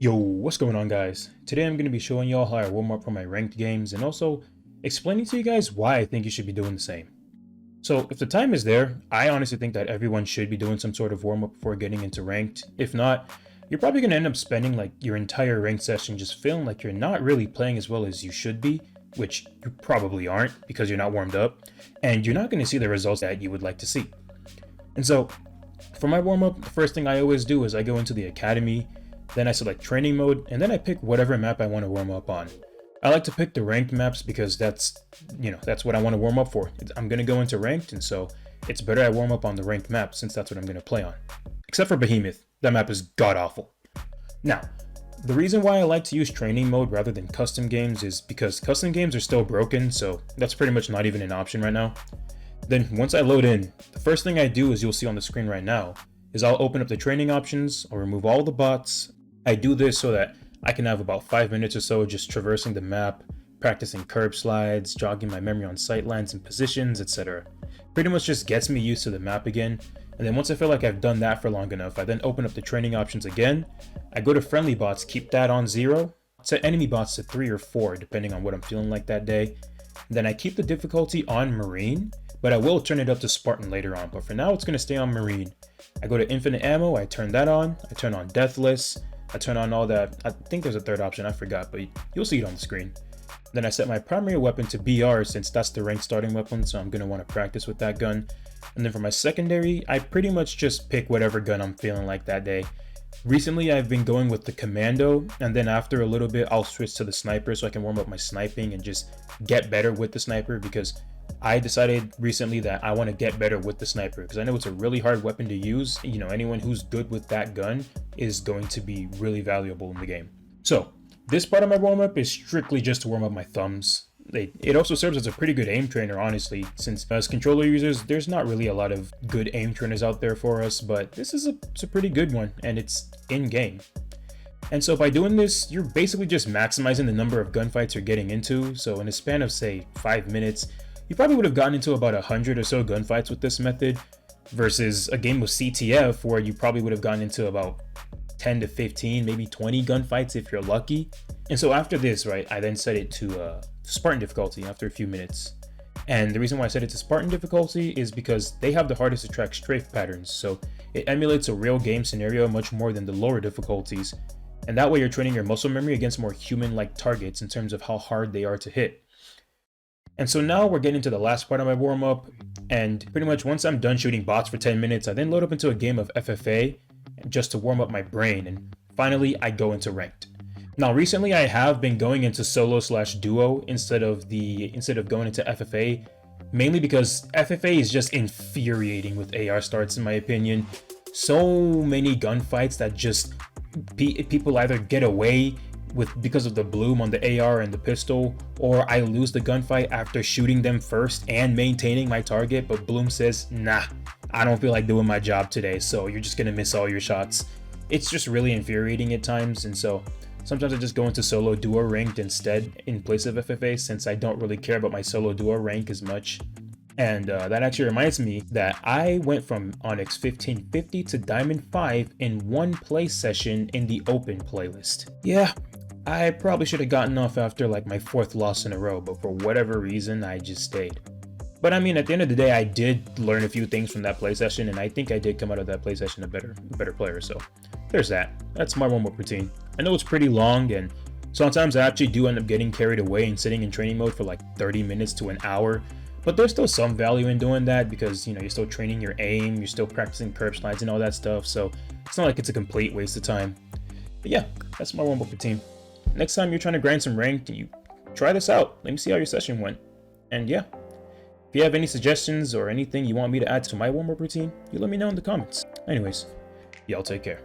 Yo, what's going on guys? Today I'm going to be showing y'all how I warm up for my ranked games and also explaining to you guys why I think you should be doing the same. So if the time is there, I honestly think that everyone should be doing some sort of warm up before getting into ranked. If not, you're probably going to end up spending like your entire ranked session just feeling like you're not really playing as well as you should be, which you probably aren't because you're not warmed up, and you're not going to see the results that you would like to see. And so for my warm up, the first thing I always do is I go into the academy. Then I select training mode, and then I pick whatever map I want to warm up on. I like to pick the ranked maps because that's what I want to warm up for. I'm going to go into ranked, and so it's better I warm up on the ranked map since that's what I'm going to play on. Except for Behemoth, that map is god-awful. Now, the reason why I like to use training mode rather than custom games is because custom games are still broken, so that's pretty much not even an option right now. Then once I load in, the first thing I do, as you'll see on the screen right now, is I'll open up the training options, I'll remove all the bots. I do this so that I can have about 5 minutes or so just traversing the map, practicing curb slides, jogging my memory on sightlines and positions, etc. Pretty much just gets me used to the map again, and then once I feel like I've done that for long enough, I then open up the training options again. I go to friendly bots, keep that on 0, set enemy bots to 3 or 4 depending on what I'm feeling like that day. Then I keep the difficulty on Marine, but I will turn it up to Spartan later on, but for now it's going to stay on Marine. I go to infinite ammo, I turn that on, I turn on deathless, I turn on all that. I think there's a third option, I forgot, but you'll see it on the screen. Then I set my primary weapon to BR since that's the ranked starting weapon, so I'm going to want to practice with that gun. And then for my secondary, I pretty much just pick whatever gun I'm feeling like that day. Recently I've been going with the commando, and then after a little bit I'll switch to the sniper so I can warm up my sniping and just get better with the sniper, because I decided recently that I want to get better with the sniper because I know it's a really hard weapon to use. You know, anyone who's good with that gun is going to be really valuable in the game. So this part of my warm-up is strictly just to warm up my thumbs. It also serves as a pretty good aim trainer, honestly, since as controller users, there's not really a lot of good aim trainers out there for us, but this is a pretty good one, and it's in-game. And so by doing this, you're basically just maximizing the number of gunfights you're getting into. So in a span of, say, 5 minutes, you probably would have gotten into about 100 or so gunfights with this method, versus a game of CTF where you probably would have gotten into about 10 to 15, maybe 20 gunfights if you're lucky. And so after this, right, I then set it to Spartan difficulty after a few minutes. And the reason why I set it to Spartan difficulty is because they have the hardest to track strafe patterns, so it emulates a real game scenario much more than the lower difficulties. And that way you're training your muscle memory against more human-like targets in terms of how hard they are to hit. And so now we're getting to the last part of my warm-up, and pretty much once I'm done shooting bots for 10 minutes, I then load up into a game of FFA just to warm up my brain, and finally I go into ranked. Now recently I have been going into solo/duo instead of going into FFA, mainly because FFA is just infuriating with AR starts in my opinion. So many gunfights that just people either get away with because of the bloom on the AR and the pistol, or I lose the gunfight after shooting them first and maintaining my target, but Bloom says, nah, I don't feel like doing my job today, so you're just gonna miss all your shots. It's just really infuriating at times, and so sometimes I just go into solo duo ranked instead in place of FFA, since I don't really care about my solo duo rank as much. And that actually reminds me that I went from Onyx 1550 to Diamond 5 in one play session in the open playlist. Yeah, I probably should have gotten off after like my 4th loss in a row, but for whatever reason I just stayed. But I mean, at the end of the day, I did learn a few things from that play session, and I think I did come out of that play session a better player, so there's that. That's my warm-up routine. I know it's pretty long, and sometimes I actually do end up getting carried away and sitting in training mode for like 30 minutes to an hour, but there's still some value in doing that because, you know, you're still training your aim, you're still practicing curb slides and all that stuff, so it's not like it's a complete waste of time. But yeah, that's my warm-up routine. Next time you're trying to grind some ranked, you try this out. Let me see how your session went. And yeah, if you have any suggestions or anything you want me to add to my warm-up routine, you let me know in the comments. Anyways, y'all take care.